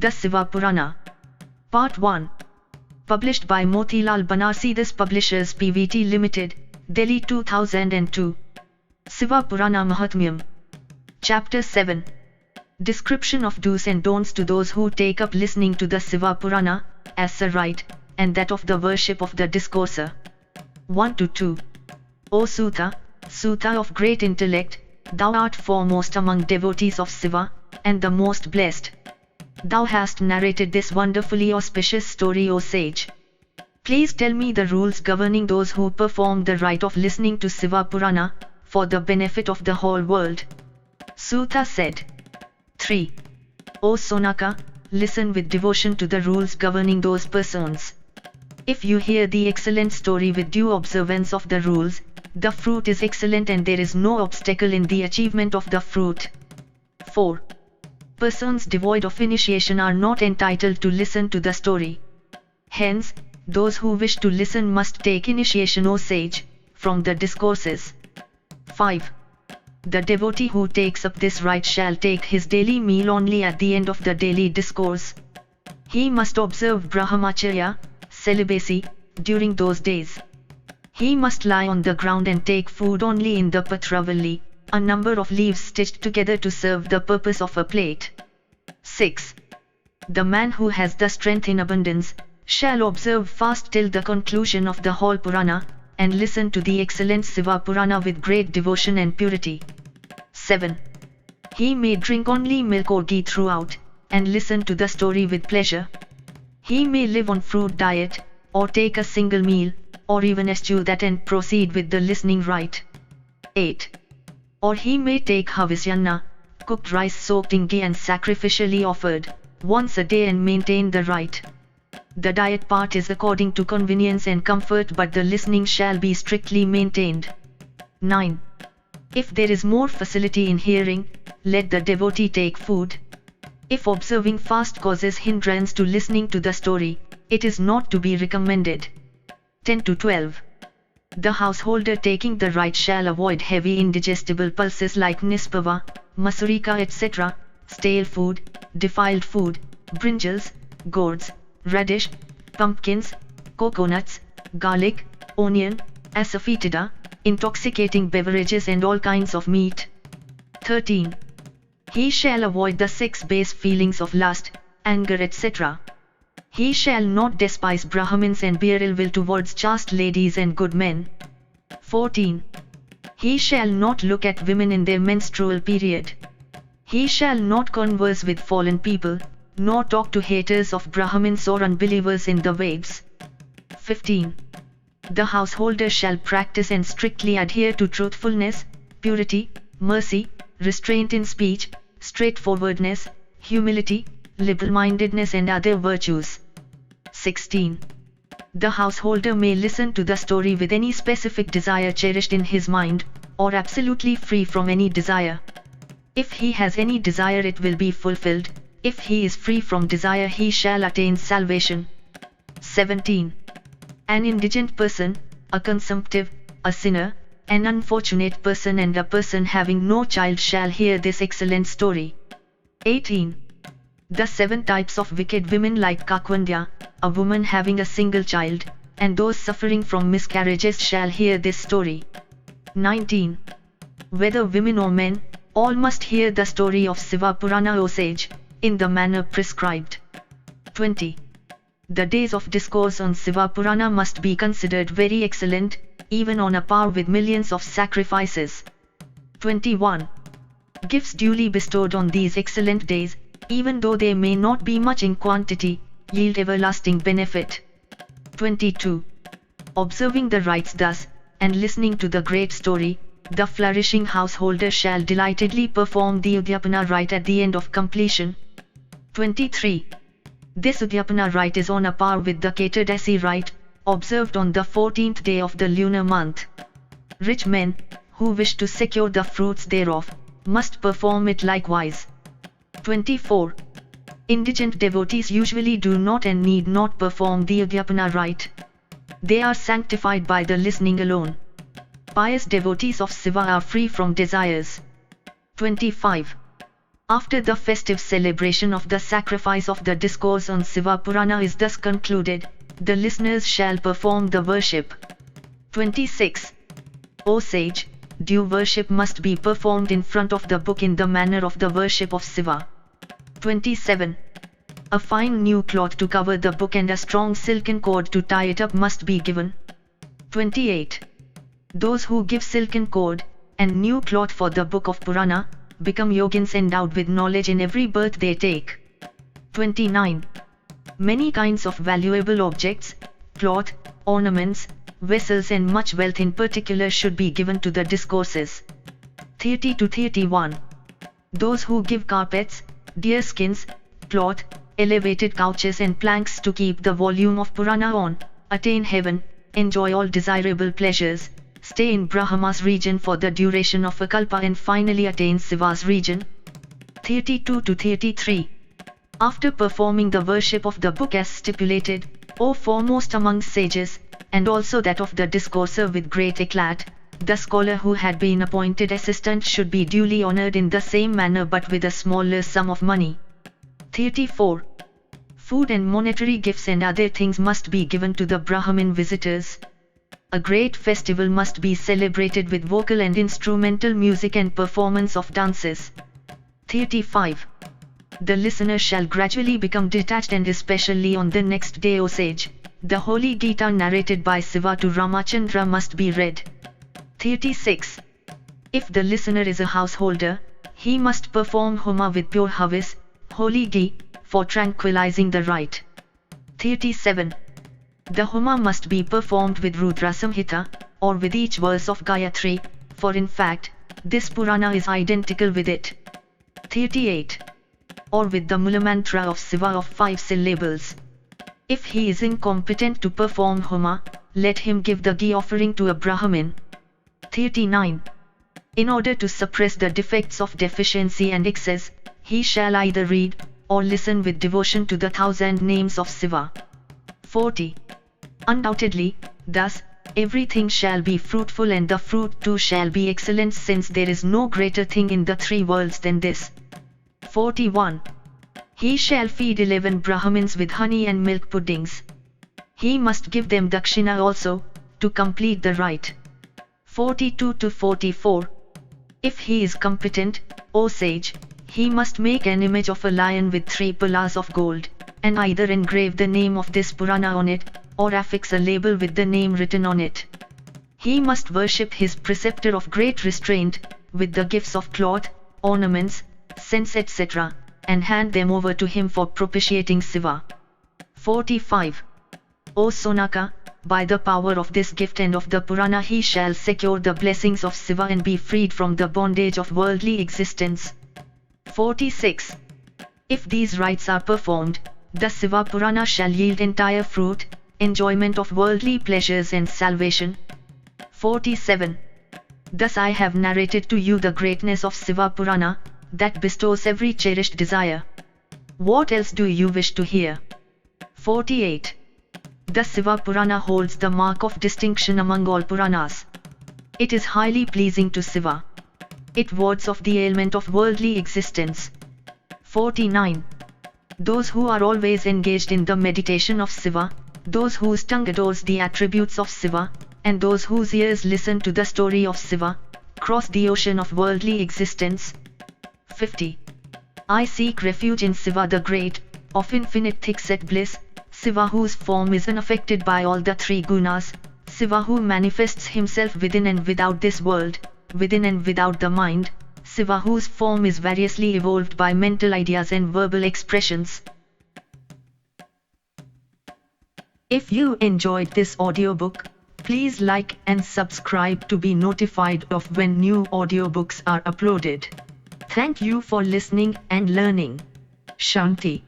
The Siva Purana. Part 1. Published by Motilal Banarsi. This publishers PVT Limited, Delhi 2002. Siva Purana Mahatmyam. Chapter 7. Description of do's and don'ts to those who take up listening to the Siva Purana, as a rite, and that of the worship of the discourser. 1-2. O Sutta, Sutta of great intellect, thou art foremost among devotees of Siva, and the most blessed. Thou hast narrated this wonderfully auspicious story, O sage. Please tell me the rules governing those who perform the rite of listening to Siva Purana, for the benefit of the whole world. Sutta said. 3. O Sonaka, listen with devotion to the rules governing those persons. If you hear the excellent story with due observance of the rules, the fruit is excellent and there is no obstacle in the achievement of the fruit. 4. Persons devoid of initiation are not entitled to listen to the story. Hence, those who wish to listen must take initiation, O sage, from the discourses. 5. The devotee who takes up this rite shall take his daily meal only at the end of the daily discourse. He must observe Brahmacharya, celibacy, during those days. He must lie on the ground and take food only in the Patravalli, a number of leaves stitched together to serve the purpose of a plate. 6. The man who has the strength in abundance, shall observe fast till the conclusion of the whole Purana, and listen to the excellent Siva Purana with great devotion and purity. 7. He may drink only milk or ghee throughout, and listen to the story with pleasure. He may live on fruit diet, or take a single meal, or even eschew that and proceed with the listening rite. 8. Or he may take havisyanna, cooked rice soaked in ghee and sacrificially offered, once a day and maintain the rite. The diet part is according to convenience and comfort, but the listening shall be strictly maintained. 9. If there is more facility in hearing, let the devotee take food. If observing fast causes hindrance to listening to the story, it is not to be recommended. 10-12. The householder taking the rite shall avoid heavy indigestible pulses like nispava, masurika etc., stale food, defiled food, brinjals, gourds, radish, pumpkins, coconuts, garlic, onion, asafoetida, intoxicating beverages and all kinds of meat. 13. He shall avoid the 6 base feelings of lust, anger etc. He shall not despise Brahmins and bear ill will towards chaste ladies and good men. 14. He shall not look at women in their menstrual period. He shall not converse with fallen people, nor talk to haters of Brahmins or unbelievers in the Veds. 15. The householder shall practice and strictly adhere to truthfulness, purity, mercy, restraint in speech, straightforwardness, humility, liberal-mindedness and other virtues. 16. The householder may listen to the story with any specific desire cherished in his mind, or absolutely free from any desire. If he has any desire, it will be fulfilled. If he is free from desire, he shall attain salvation. 17. An indigent person, a consumptive, a sinner, an unfortunate person and a person having no child shall hear this excellent story. 18. The 7 types of wicked women like Kakundya, a woman having a single child, and those suffering from miscarriages shall hear this story. 19. Whether women or men, all must hear the story of Siva Purana, O sage, in the manner prescribed. 20. The days of discourse on Siva Purana must be considered very excellent, even on a par with millions of sacrifices. 21. Gifts duly bestowed on these excellent days, even though they may not be much in quantity, yield everlasting benefit. 22. Observing the rites thus, and listening to the great story, the flourishing householder shall delightedly perform the Udyapana rite at the end of completion. 23. This Udyapana rite is on a par with the Ketadasi rite, observed on the 14th day of the lunar month. Rich men, who wish to secure the fruits thereof, must perform it likewise. 24. Indigent devotees usually do not and need not perform the Udyapana rite. They are sanctified by the listening alone. Pious devotees of Siva are free from desires. 25. After the festive celebration of the sacrifice of the discourse on Siva Purana is thus concluded, the listeners shall perform the worship. 26. O sage, due worship must be performed in front of the book in the manner of the worship of Siva. 27. A fine new cloth to cover the book and a strong silken cord to tie it up must be given. 28. Those who give silken cord and new cloth for the book of Purana become yogins endowed with knowledge in every birth they take. 29. Many kinds of valuable objects, cloth, ornaments, vessels and much wealth in particular should be given to the discourses. 30 to 31. Those who give carpets, deer skins, cloth, elevated couches and planks to keep the volume of Purana on, attain heaven, enjoy all desirable pleasures, stay in Brahma's region for the duration of a kalpa and finally attain Siva's region. 32 to 33. After performing the worship of the book as stipulated, O foremost among sages, and also that of the discourser with great eclat, the scholar who had been appointed assistant should be duly honored in the same manner but with a smaller sum of money. 34. Food and monetary gifts and other things must be given to the Brahmin visitors. A great festival must be celebrated with vocal and instrumental music and performance of dances. 35. The listener shall gradually become detached and especially on the next day, O sage, the holy Gita narrated by Siva to Ramachandra must be read. 36. If the listener is a householder, he must perform Homa with pure havis, holy ghee, for tranquilizing the rite. 37. The Homa must be performed with Rudra Samhita, or with each verse of Dietary, for in fact, this Purana is identical with it. 38. Or with the Mulamantra of Siva of 5 syllables. If he is incompetent to perform Homa, let him give the ghee offering to a Brahmin. 39. In order to suppress the defects of deficiency and excess, he shall either read, or listen with devotion to the 1,000 names of Siva. 40. Undoubtedly, thus, everything shall be fruitful and the fruit too shall be excellent since there is no greater thing in the 3 worlds than this. 41. He shall feed 11 Brahmins with honey and milk puddings. He must give them dakshina also, to complete the rite. 42 to 44. If he is competent, O sage, he must make an image of a lion with 3 pillars of gold, and either engrave the name of this Purana on it, or affix a label with the name written on it. He must worship his preceptor of great restraint, with the gifts of cloth, ornaments, scents etc., and hand them over to him for propitiating Siva. 45. O Sonaka, by the power of this gift and of the Purana he shall secure the blessings of Siva and be freed from the bondage of worldly existence. 46. If these rites are performed, the Siva Purana shall yield entire fruit, enjoyment of worldly pleasures and salvation. 47. Thus I have narrated to you the greatness of Siva Purana, that bestows every cherished desire. What else do you wish to hear? 48. The Siva Purana holds the mark of distinction among all Puranas. It is highly pleasing to Siva. It wards off the ailment of worldly existence. 49. Those who are always engaged in the meditation of Siva, those whose tongue adores the attributes of Siva, and those whose ears listen to the story of Siva, cross the ocean of worldly existence. 50. I seek refuge in Siva the Great, of infinite thick-set bliss, Siva whose form is unaffected by all the 3 gunas, Siva who manifests himself within and without this world, within and without the mind, Siva whose form is variously evolved by mental ideas and verbal expressions. If you enjoyed this audiobook, please like and subscribe to be notified of when new audiobooks are uploaded. Thank you for listening and learning. Shanti.